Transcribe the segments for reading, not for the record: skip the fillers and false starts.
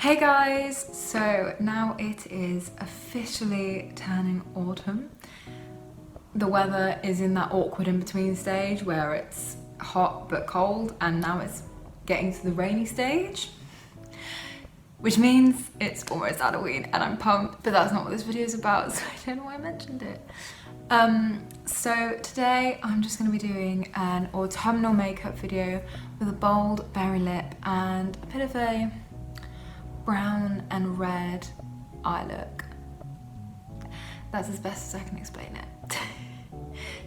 Hey guys, so now it is officially turning autumn. The weather is in that awkward in-between stage where it's hot but cold, and now it's getting to the rainy stage, which means it's almost Halloween and I'm pumped, but that's not what this video is about, so I don't know why I mentioned it. So today I'm just going to be doing an autumnal makeup video with a bold berry lip and a bit of a brown and red eye look. That's as best as I can explain it.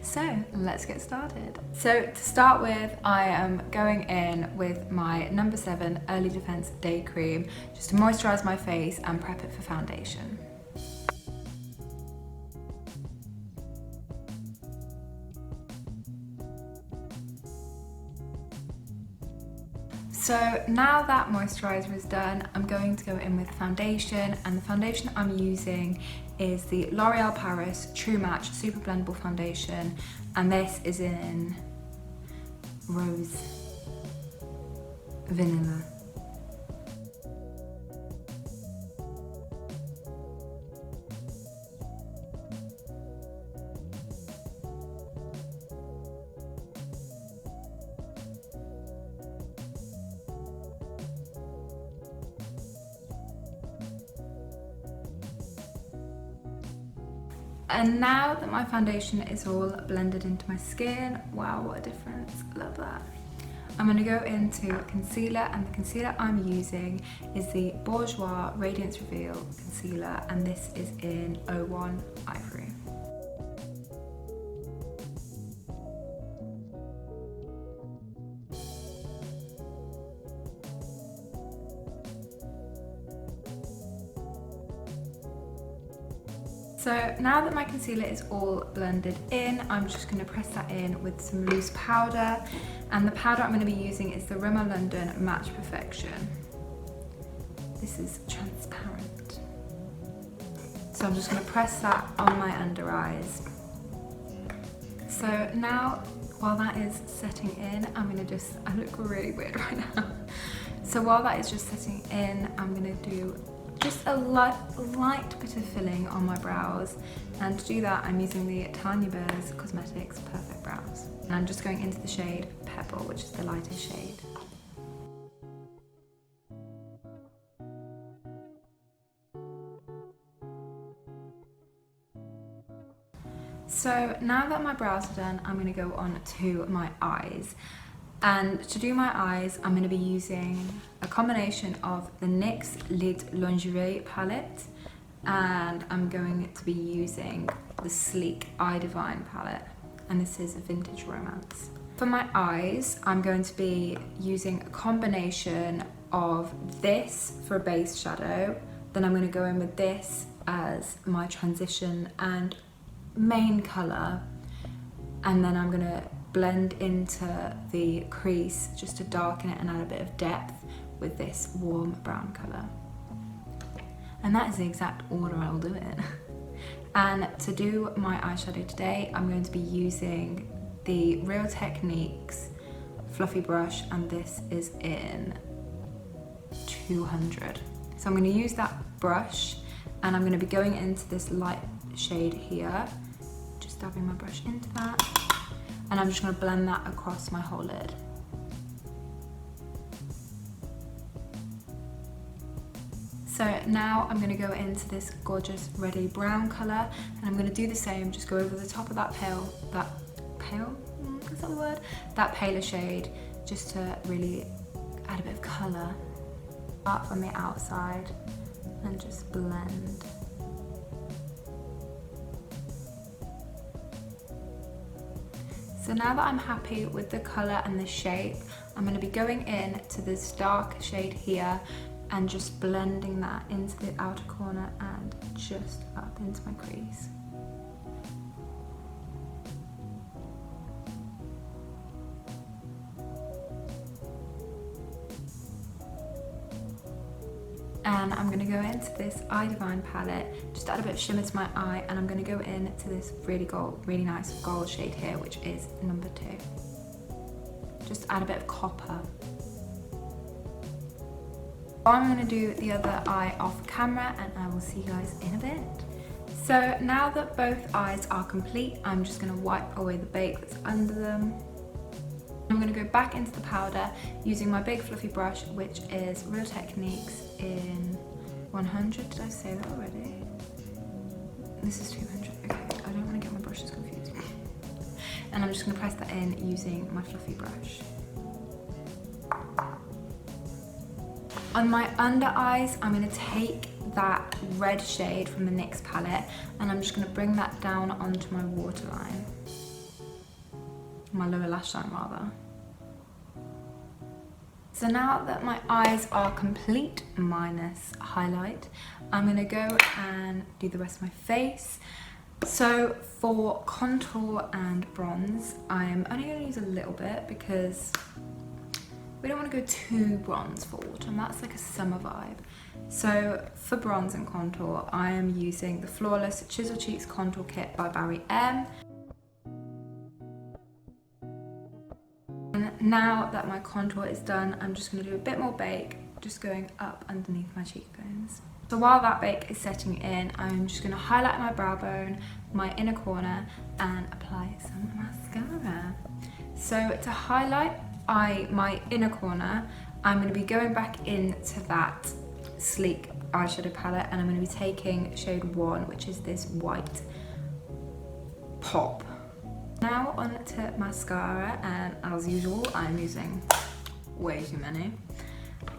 So let's get started. So to start with, I am going in with my number 7 Early Defense Day Cream just to moisturize my face and prep it for foundation. So now that moisturizer is done, I'm going to go in with foundation, and the foundation I'm using is the L'Oreal Paris True Match Super Blendable Foundation, and this is in Rose Vanilla. And now that my foundation is all blended into my skin, wow, what a difference, love that. I'm gonna go into concealer, and the concealer I'm using is the Bourjois Radiance Reveal Concealer, and this is in 01 Ivory. So now that my concealer is all blended in, I'm just going to press that in with some loose powder, and the powder I'm going to be using is the Rimmel London Match Perfection. This is transparent. So I'm just going to press that on my under eyes. So now, while that is setting in, I'm going to I look really weird right now. So while that is just setting in, I'm going to do just a light bit of filling on my brows, and to do that I'm using the Tanya Bears Cosmetics Perfect Brows, and I'm just going into the shade Pebble, which is the lightest shade. So now that my brows are done, I'm going to go on to my eyes. And to do my eyes, I'm going to be using a combination of the NYX Lid Lingerie palette, and I'm going to be using the Sleek Eye Divine palette, and this is Vintage Romance. For my eyes, I'm going to be using a combination of this for a base shadow, then I'm going to go in with this as my transition and main colour, and then I'm going to blend into the crease just to darken it and add a bit of depth with this warm brown colour. And that is the exact order I'll do it. And to do my eyeshadow today, I'm going to be using the Real Techniques fluffy brush, and this is in 200. So I'm going to use that brush, and I'm going to be going into this light shade here, just dabbing my brush into that. And I'm just going to blend that across my whole lid. So now I'm going to go into this gorgeous reddy brown colour, and I'm going to do the same, just go over the top of that is that the word? That paler shade, just to really add a bit of colour. Start from the outside and just blend. So now that I'm happy with the colour and the shape, I'm going to be going in to this dark shade here and just blending that into the outer corner and just up into my crease. And I'm going to go into this Eye Divine palette, just add a bit of shimmer to my eye, and I'm going to go into this really nice gold shade here, which is number 2. Just add a bit of copper. I'm going to do the other eye off camera and I will see you guys in a bit. So now that both eyes are complete, I'm just going to wipe away the bake that's under them. I'm going to go back into the powder using my big fluffy brush, which is Real Techniques in 100. Did I say that already? This is 200. Okay, I don't want to get my brushes confused. And I'm just going to press that in using my fluffy brush. On my under eyes, I'm going to take that red shade from the NYX palette and I'm just going to bring that down onto my waterline. My lower lash line rather. So now that my eyes are complete, minus highlight, I'm going to go and do the rest of my face. So for contour and bronze, I'm only going to use a little bit because we don't want to go too bronze for autumn. That's like a summer vibe. So for bronze and contour, I am using the Flawless Chisel Cheeks Contour Kit by Barry M. And now that my contour is done, I'm just going to do a bit more bake, just going up underneath my cheekbones. So while that bake is setting in, I'm just going to highlight my brow bone, my inner corner, and apply some mascara. So to highlight my inner corner, I'm going to be going back into that sleek eyeshadow palette and I'm going to be taking shade 1, which is this white pop. Now on to mascara, and as usual I'm using way too many.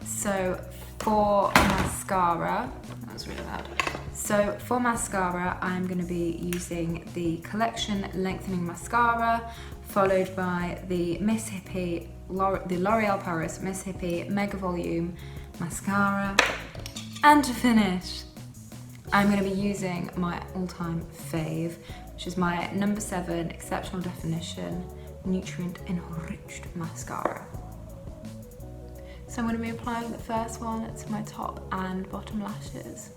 So for mascara, that was really loud. So for mascara, I'm going to be using the Collection Lengthening Mascara, followed by the Miss Hippie, the L'Oreal Paris Miss Hippie Mega Volume Mascara. And to finish, I'm going to be using my all-time fave, which is my number 7 Exceptional Definition Nutrient Enriched Mascara. So I'm going to be applying the first one to my top and bottom lashes.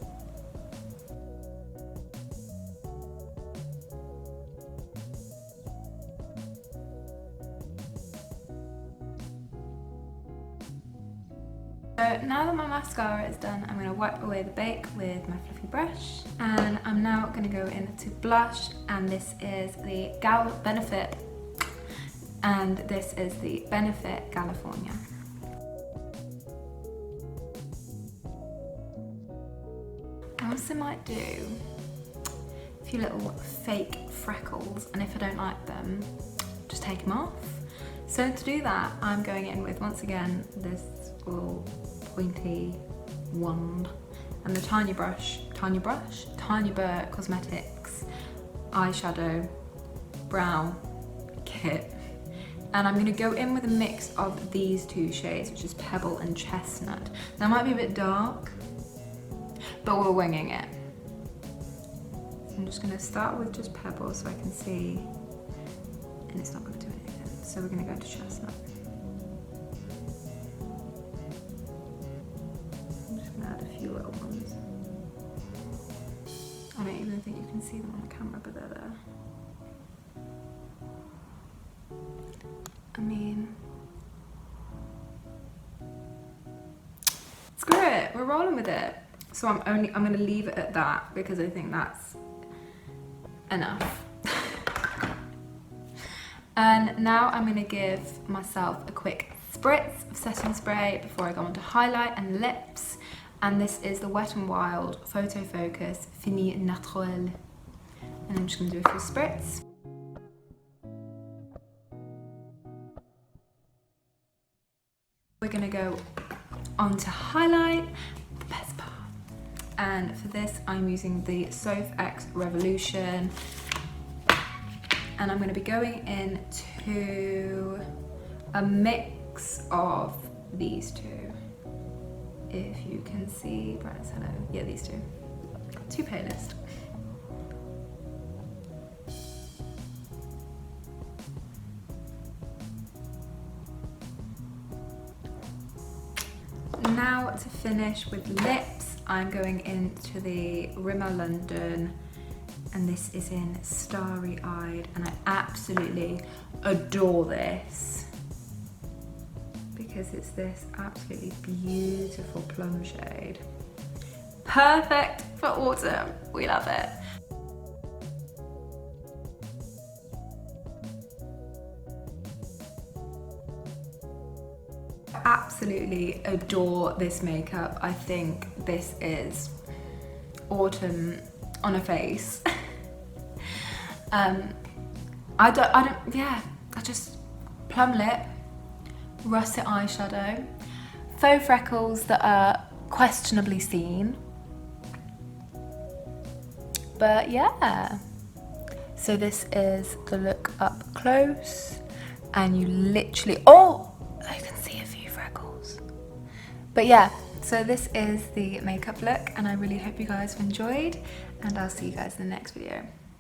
So now that my mascara is done, I'm going to wipe away the bake with my fluffy brush, and I'm now going to go into blush, and this is the Benefit, and this is the Benefit California. I also might do a few little fake freckles, and if I don't like them, just take them off. So to do that, I'm going in with, once again, this little pointy wand and the Tiny Burr Cosmetics eyeshadow brow kit. And I'm going to go in with a mix of these two shades, which is Pebble and Chestnut. That might be a bit dark, but we're winging it. So I'm just going to start with just Pebble so I can see, and it's not going to do anything. So we're going to go to Chestnut. I'm just going to add a few little ones. I don't even think you can see them on the camera, but they're there. I mean, screw it, we're rolling with it. So I'm gonna leave it at that because I think that's enough. And now I'm gonna give myself a quick spritz of setting spray before I go on to highlight and lips. And this is the Wet n Wild Photo Focus Fini Naturel. And I'm just gonna do a few spritz. We're gonna go on to highlight, the best part. And for this, I'm using the Soph X Revolution. And I'm gonna be going into a mix of these two. If you can see, brightness, hello. Yeah, these two. Two palest. Now to finish with lips, I'm going into the Rimmel London, and this is in Starry Eyed, and I absolutely adore this because it's this absolutely beautiful plum shade. Perfect for autumn. We love it. Absolutely adore this makeup. I think this is autumn on a face. I just plum lip, russet eyeshadow, faux freckles that are questionably seen. But yeah, so this is the look up close, and you literally, oh, I can see a few freckles. But yeah, so this is the makeup look, and I really hope you guys have enjoyed, and I'll see you guys in the next video.